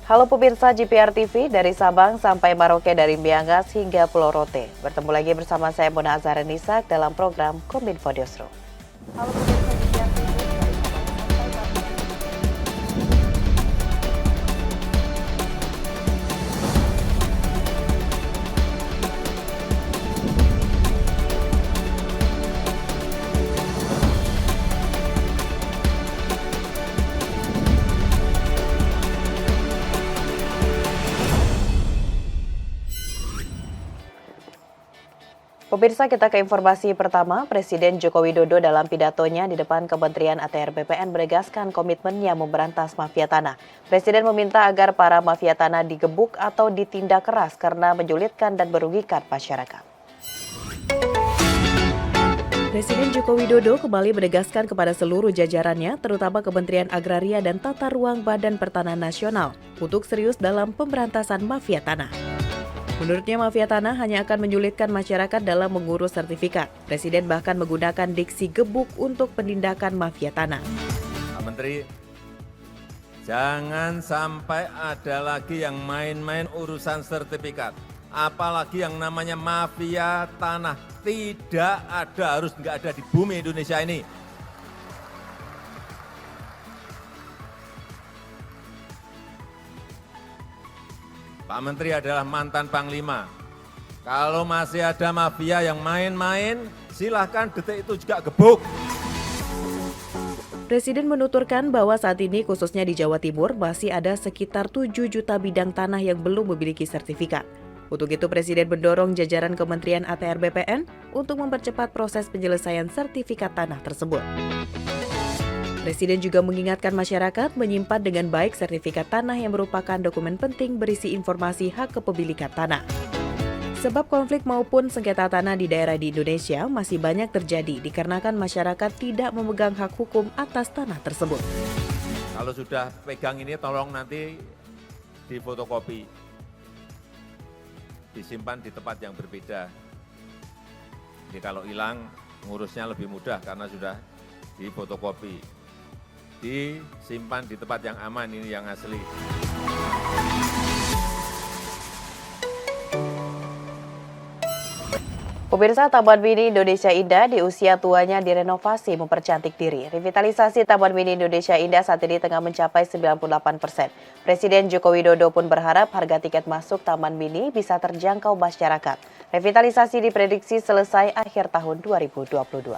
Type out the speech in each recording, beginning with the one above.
Halo pemirsa GPR TV, dari Sabang sampai Merauke, dari Miangas hingga Pulau Rote. Bertemu lagi bersama saya Mona Azharanisa dalam program Kominfo Newsroom. Halo pemirsa GPR TV, dari Sabang sampai Merauke. Pemirsa, kita ke informasi pertama. Presiden Joko Widodo dalam pidatonya di depan Kementerian ATR BPN menegaskan komitmennya memberantas mafia tanah. Presiden meminta agar para mafia tanah digebuk atau ditindak keras karena menyulitkan dan merugikan masyarakat. Presiden Joko Widodo kembali menegaskan kepada seluruh jajarannya, terutama Kementerian Agraria dan Tata Ruang Badan Pertanahan Nasional, untuk serius dalam pemberantasan mafia tanah. Menurutnya, mafia tanah hanya akan menyulitkan masyarakat dalam mengurus sertifikat. Presiden bahkan menggunakan diksi gebuk untuk penindakan mafia tanah. Pak Menteri, jangan sampai ada lagi yang main-main urusan sertifikat. Apalagi yang namanya mafia tanah. Tidak ada, harus nggak ada di bumi Indonesia ini. Pak Menteri adalah mantan Panglima. Kalau masih ada mafia yang main-main, silahkan detik itu juga gebuk. Presiden menuturkan bahwa saat ini khususnya di Jawa Timur masih ada sekitar 7 juta bidang tanah yang belum memiliki sertifikat. Untuk itu Presiden mendorong jajaran Kementerian ATR BPN untuk mempercepat proses penyelesaian sertifikat tanah tersebut. Presiden juga mengingatkan masyarakat menyimpan dengan baik sertifikat tanah yang merupakan dokumen penting berisi informasi hak kepemilikan tanah. Sebab konflik maupun sengketa tanah di daerah di Indonesia masih banyak terjadi dikarenakan masyarakat tidak memegang hak hukum atas tanah tersebut. Kalau sudah pegang ini tolong nanti difotokopi, disimpan di tempat yang berbeda. Jadi kalau hilang ngurusnya lebih mudah karena sudah difotokopi. Disimpan di tempat yang aman, ini yang asli. Pemirsa, Taman Mini Indonesia Indah di usia tuanya direnovasi mempercantik diri. Revitalisasi Taman Mini Indonesia Indah saat ini tengah mencapai 98%. Presiden Joko Widodo pun berharap harga tiket masuk Taman Mini bisa terjangkau masyarakat. Revitalisasi diprediksi selesai akhir tahun 2022.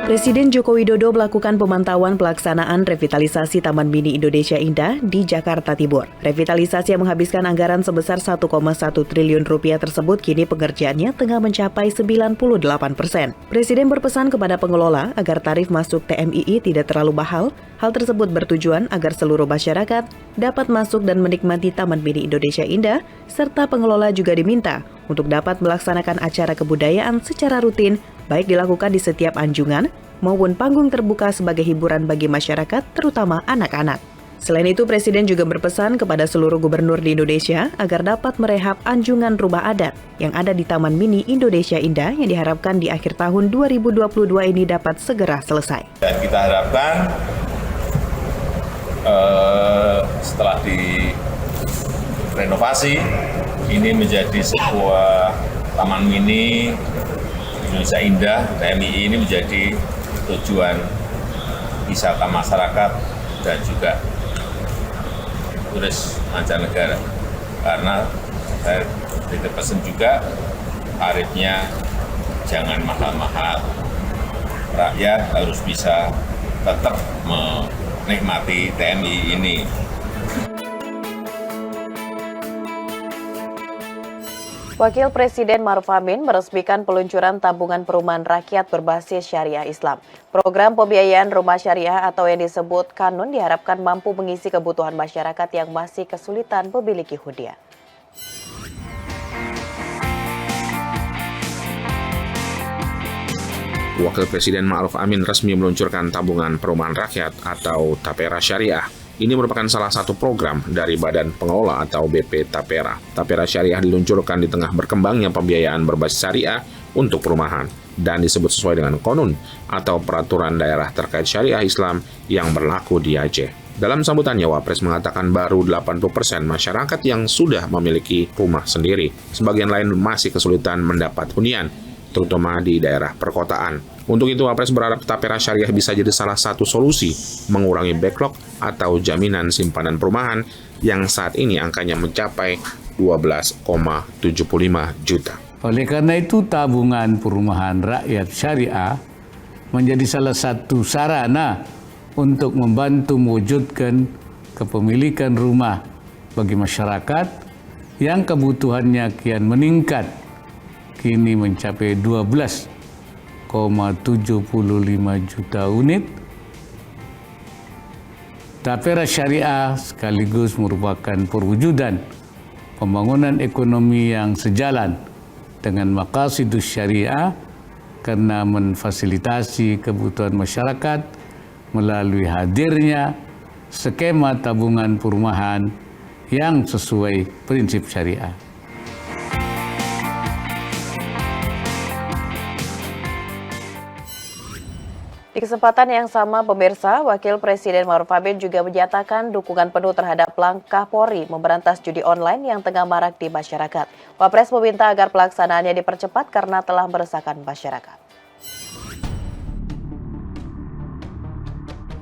Presiden Joko Widodo melakukan pemantauan pelaksanaan revitalisasi Taman Mini Indonesia Indah di Jakarta Timur. Revitalisasi yang menghabiskan anggaran sebesar 1,1 triliun rupiah tersebut kini pengerjaannya tengah mencapai 98%. Presiden berpesan kepada pengelola agar tarif masuk TMII tidak terlalu mahal. Hal tersebut bertujuan agar seluruh masyarakat dapat masuk dan menikmati Taman Mini Indonesia Indah, serta pengelola juga diminta untuk dapat melaksanakan acara kebudayaan secara rutin, baik dilakukan di setiap anjungan maupun panggung terbuka sebagai hiburan bagi masyarakat, terutama anak-anak. Selain itu, Presiden juga berpesan kepada seluruh gubernur di Indonesia agar dapat merehab anjungan rumah adat yang ada di Taman Mini Indonesia Indah yang diharapkan di akhir tahun 2022 ini dapat segera selesai. Dan kita harapkan setelah direnovasi, ini menjadi sebuah Taman Mini Indonesia Indah, TMII ini menjadi tujuan wisata masyarakat dan juga turis mancanegara. Karena saya pesan juga tarifnya jangan mahal-mahal. Rakyat harus bisa tetap menikmati TMII ini. Wakil Presiden Ma'ruf Amin meresmikan peluncuran tabungan perumahan rakyat berbasis syariah Islam. Program pembiayaan rumah syariah atau yang disebut Kanun diharapkan mampu mengisi kebutuhan masyarakat yang masih kesulitan memiliki hunian. Wakil Presiden Ma'ruf Amin resmi meluncurkan tabungan perumahan rakyat atau Tapera Syariah. Ini merupakan salah satu program dari Badan Pengelola atau BP Tapera. Tapera Syariah diluncurkan di tengah berkembangnya pembiayaan berbasis syariah untuk perumahan dan disebut sesuai dengan konun atau peraturan daerah terkait syariah Islam yang berlaku di Aceh. Dalam sambutannya, Wapres mengatakan baru 80% masyarakat yang sudah memiliki rumah sendiri. Sebagian lain masih kesulitan mendapat hunian, terutama di daerah perkotaan. Untuk itu, Wapres berharap Tapera Syariah bisa jadi salah satu solusi mengurangi backlog atau jaminan simpanan perumahan yang saat ini angkanya mencapai 12,75 juta. Oleh karena itu, tabungan perumahan rakyat syariah menjadi salah satu sarana untuk membantu mewujudkan kepemilikan rumah bagi masyarakat yang kebutuhannya kian meningkat, kini mencapai 12,75 juta unit. Tapera Syariah sekaligus merupakan perwujudan pembangunan ekonomi yang sejalan dengan maqasidus syariah karena memfasilitasi kebutuhan masyarakat melalui hadirnya skema tabungan perumahan yang sesuai prinsip syariah. Di kesempatan yang sama, pemirsa, Wakil Presiden Ma'ruf Amin juga menyatakan dukungan penuh terhadap langkah Polri memberantas judi online yang tengah marak di masyarakat. Wapres meminta agar pelaksanaannya dipercepat karena telah meresahkan masyarakat.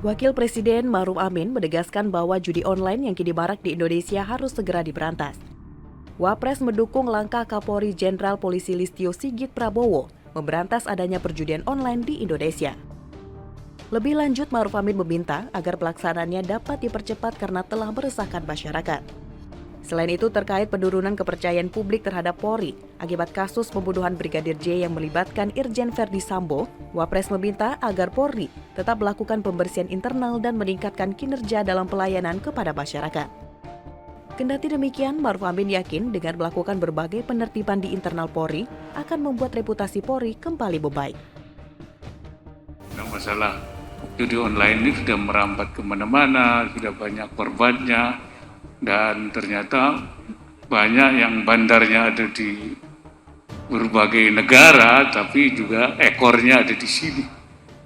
Wakil Presiden Ma'ruf Amin menegaskan bahwa judi online yang kini marak di Indonesia harus segera diberantas. Wapres mendukung langkah Kapolri Jenderal Polisi Listio Sigit Prabowo memberantas adanya perjudian online di Indonesia. Lebih lanjut, Ma'ruf Amin meminta agar pelaksanaannya dapat dipercepat karena telah meresahkan masyarakat. Selain itu, terkait penurunan kepercayaan publik terhadap Polri akibat kasus pembunuhan Brigadir J yang melibatkan Irjen Verdi Sambo, Wapres meminta agar Polri tetap melakukan pembersihan internal dan meningkatkan kinerja dalam pelayanan kepada masyarakat. Kendati demikian, Ma'ruf Amin yakin dengan melakukan berbagai penertiban di internal Polri akan membuat reputasi Polri kembali membaik. Masalah judi online ini sudah merambat kemana-mana, sudah banyak korbannya, dan ternyata banyak yang bandarnya ada di berbagai negara, tapi juga ekornya ada di sini.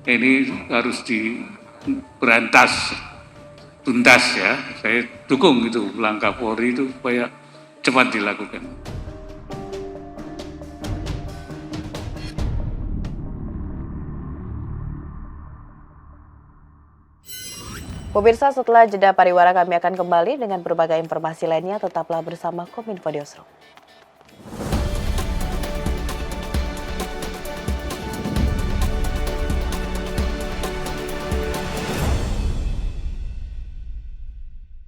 Ini harus diberantas tuntas ya. Saya dukung itu langkah Polri itu supaya cepat dilakukan. Pemirsa, setelah jeda pariwara kami akan kembali dengan berbagai informasi lainnya. Tetaplah bersama Kominfo Newsroom.